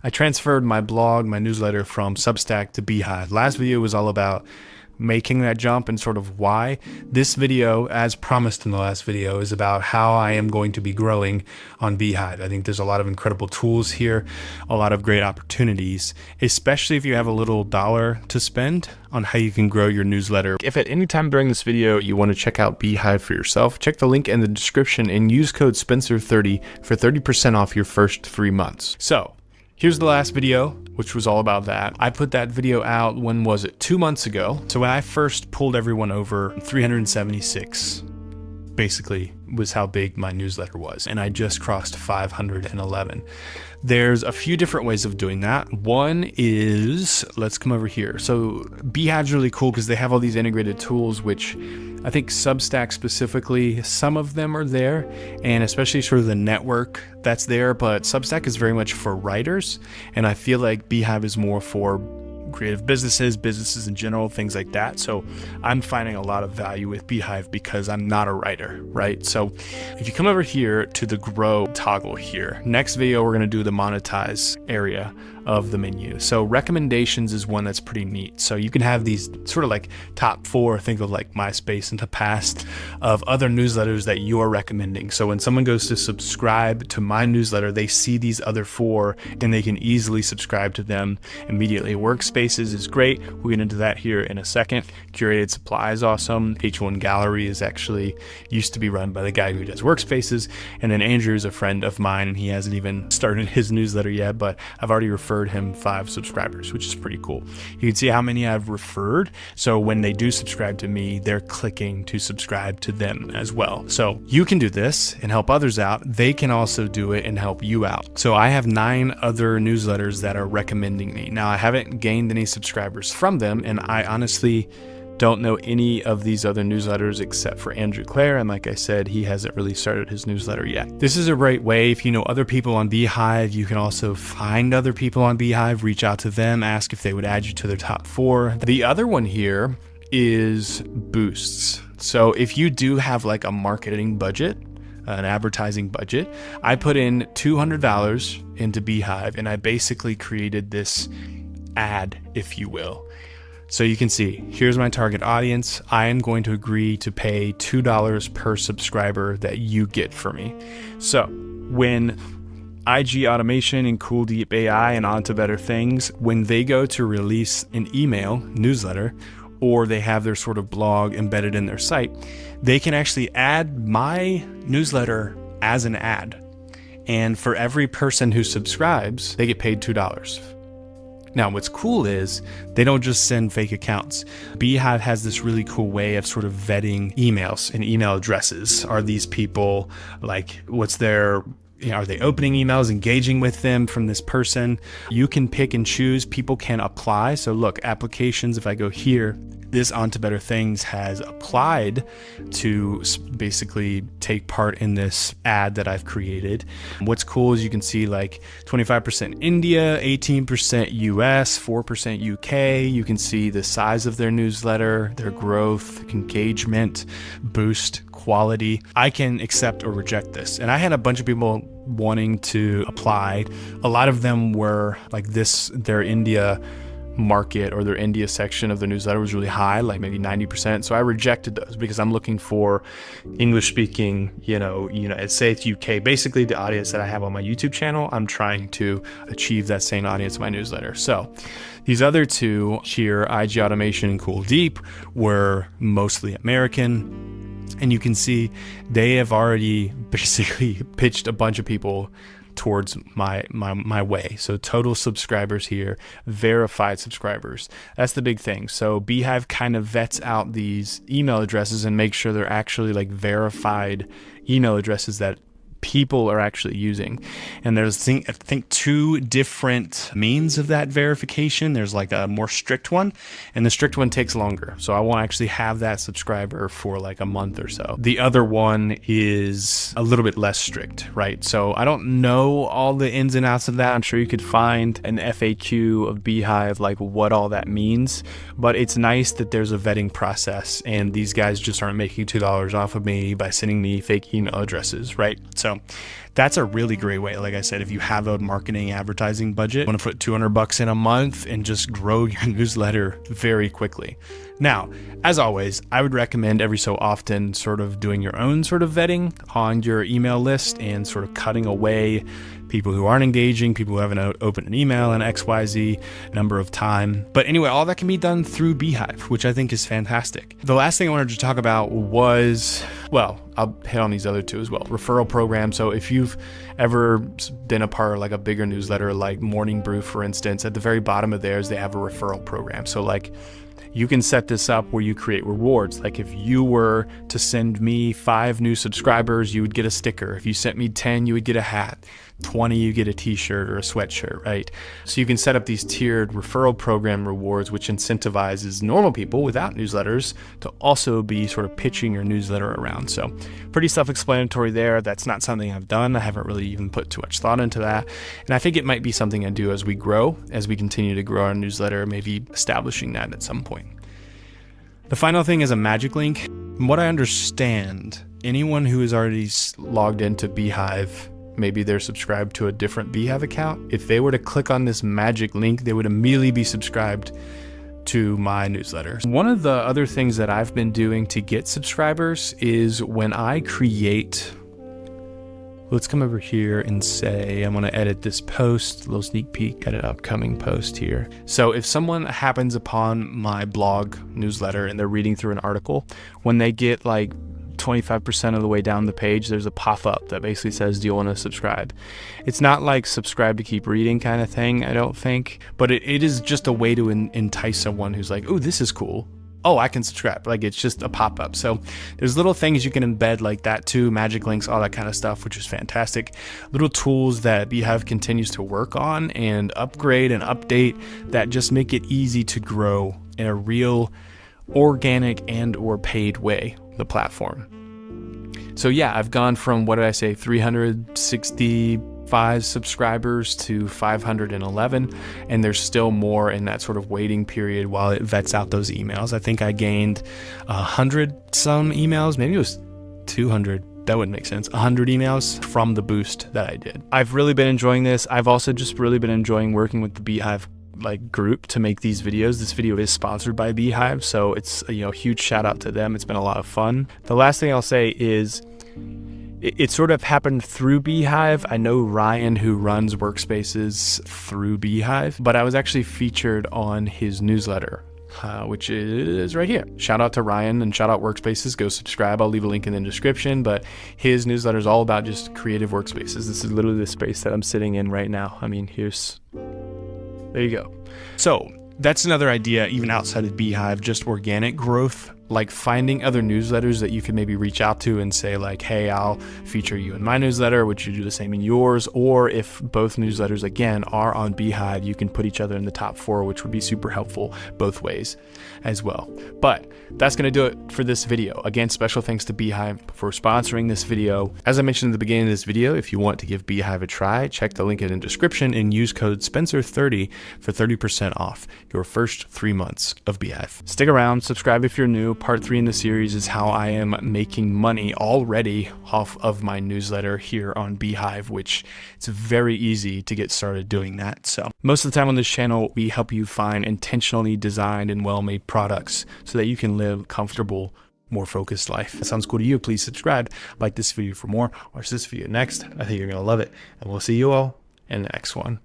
I transferred my blog, my newsletter from Substack to Beehive. Last video was all about making that jump and sort of why. This video, as promised in the last video, is about how I am going to be growing on Beehive. I think there's a lot of incredible tools here, a lot of great opportunities, especially if you have a little dollar to spend on how you can grow your newsletter. If at any time during this video you want to check out Beehive for yourself, check the link in the description and use code Spencer30 for 30% off your first 3 months. So here's the last video, which was all about that. I put that video out, when was it? 2 months ago. So when I first pulled everyone over, 376 basically was how big my newsletter was. And I just crossed 511. There's a few different ways of doing that. One is, let's come over here. So Beehive's really cool because they have all these integrated tools, which I think Substack specifically, some of them are there, and especially sort of the network that's there, but Substack is very much for writers, and I feel like Beehive is more for creative businesses in general, things like that. So I'm finding a lot of value with Beehive because I'm not a writer, right? So if you come over here to the grow toggle here, next video we're going to do the monetize area of the menu. So recommendations is one that's pretty neat. So you can have these sort of like top 4, think of like MySpace in the past, of other newsletters that you're recommending. So when someone goes to subscribe to my newsletter, they see these other 4 and they can easily subscribe to them immediately. Workspaces is great. We'll get into that here in a second. Curated supply is awesome. H1 Gallery is actually used to be run by the guy who does Workspaces. And then Andrew is a friend of mine and he hasn't even started his newsletter yet, but I've already referred him 5 subscribers, which is pretty cool. You can see how many I've referred. So when they do subscribe to me, they're clicking to subscribe to them as well. So you can do this and help others out. They can also do it and help you out. So I have 9 other newsletters that are recommending me. Now I haven't gained any subscribers from them, and I honestly don't know any of these other newsletters except for Andrew Clare, and like I said, he hasn't really started his newsletter yet. This is a great way. If you know other people on Beehive, you can also find other people on Beehive, reach out to them, ask if they would add you to their top 4. The other one here is boosts. So if you do have like a marketing budget, an advertising budget, I put in $200 into Beehive and I basically created this ad, if you will. So you can see, here's my target audience. I am going to agree to pay $2 per subscriber that you get for me. So when IG Automation and Cool Deep AI and On to Better Things, when they go to release an email newsletter, or they have their sort of blog embedded in their site, they can actually add my newsletter as an ad. And for every person who subscribes, they get paid $2. Now, what's cool is they don't just send fake accounts. Beehive has this really cool way of sort of vetting emails and email addresses. Are these people like, what's their, are they opening emails, engaging with them from this person? You can pick and choose. People can apply. So look, applications, if I go here, this On to Better Things has applied to basically take part in this ad that I've created. What's cool is you can see like 25% India, 18% US, 4% UK. You can see the size of their newsletter, their growth, engagement, boost, quality. I can accept or reject this. And I had a bunch of people wanting to apply. A lot of them were like this, their India market or their India section of the newsletter was really high, like maybe 90%. So I rejected those because I'm looking for English speaking, say it's UK, basically the audience that I have on my YouTube channel. I'm trying to achieve that same audience in my newsletter. So these other 2 here, IG Automation and Cool Deep, were mostly American. And you can see they have already basically pitched a bunch of people towards my way. So total subscribers here, verified subscribers. That's the big thing. So Beehive kind of vets out these email addresses and makes sure they're actually like verified email addresses that people are actually using. And there's I think 2 different means of that verification. There's like a more strict one, and the strict one takes longer. So I won't actually have that subscriber for like a month or so. The other one is a little bit less strict, right? So I don't know all the ins and outs of that. I'm sure you could find an FAQ of Beehive, like what all that means, but it's nice that there's a vetting process and these guys just aren't making $2 off of me by sending me fake email addresses, right? So So that's a really great way. Like I said, if you have a marketing advertising budget, you want to put $200 in a month and just grow your newsletter very quickly. Now, as always, I would recommend every so often sort of doing your own sort of vetting on your email list and sort of cutting away people who aren't engaging, people who haven't opened an email in XYZ number of time. But anyway, all that can be done through Beehive, which I think is fantastic. The last thing I wanted to talk about was, well, I'll hit on these other two as well. Referral program. So if you've ever been a part of like a bigger newsletter like Morning Brew, for instance, at the very bottom of theirs, they have a referral program. So like, you can set this up where you create rewards. Like if you were to send me 5 new subscribers, you would get a sticker. If you sent me 10, you would get a hat. 20, you get a t-shirt or a sweatshirt, right? So you can set up these tiered referral program rewards, which incentivizes normal people without newsletters to also be sort of pitching your newsletter around. So pretty self-explanatory there. That's not something I've done. I haven't really even put too much thought into that. And I think it might be something I do as we grow, as we continue to grow our newsletter, maybe establishing that at some point. The final thing is a magic link. From what I understand, anyone who is already logged into Beehive, maybe they're subscribed to a different Beehive account, if they were to click on this magic link, they would immediately be subscribed to my newsletter. One of the other things that I've been doing to get subscribers is when I create, let's come over here and say, I'm gonna edit this post, a little sneak peek at an upcoming post here. So if someone happens upon my blog newsletter and they're reading through an article, when they get like 25% of the way down the page, there's a pop-up that basically says, do you want to subscribe? It's not like subscribe to keep reading kind of thing, I don't think, but it is just a way to entice someone who's like, oh, this is cool. Oh, I can subscribe. Like it's just a pop-up. So there's little things you can embed like that too, magic links, all that kind of stuff, which is fantastic. Little tools that Beehive continues to work on and upgrade and update that just make it easy to grow in a real organic and or paid way, the platform. So yeah, I've gone from, what did I say, 365 subscribers to 511, and there's still more in that sort of waiting period while it vets out those emails. I think I gained 100 some emails, maybe it was 200. That wouldn't make sense. 100 emails from the boost that I did. I've really been enjoying this. I've also just really been enjoying working with the Beehive group to make these videos. This video is sponsored by Beehive, so it's a huge shout out to them. It's been a lot of fun. The last thing I'll say is it sort of happened through Beehive. I know Ryan, who runs Workspaces through Beehive, but I was actually featured on his newsletter, which is right here. Shout out to Ryan and shout out Workspaces. Go subscribe. I'll leave a link in the description, but his newsletter is all about just creative workspaces. This is literally the space that I'm sitting in right now. I mean, there you go. So that's another idea, even outside of Beehive, just organic growth, like finding other newsletters that you can maybe reach out to and say like, hey, I'll feature you in my newsletter, would you do the same in yours? Or if both newsletters, again, are on Beehive, you can put each other in the top 4, which would be super helpful both ways as well. But that's going to do it for this video. Again, special thanks to Beehive for sponsoring this video. As I mentioned at the beginning of this video, if you want to give Beehive a try, check the link in the description and use code Spencer30 for 30% off your first 3 months of Beehive. Stick around, subscribe if you're new. Part 3 in the series is how I am making money already off of my newsletter here on Beehive, which it's very easy to get started doing that. So most of the time on this channel, we help you find intentionally designed and well-made products so that you can live a comfortable, more focused life. If that sounds cool to you, please subscribe, like this video for more, watch this video next. I think you're going to love it, and we'll see you all in the next one.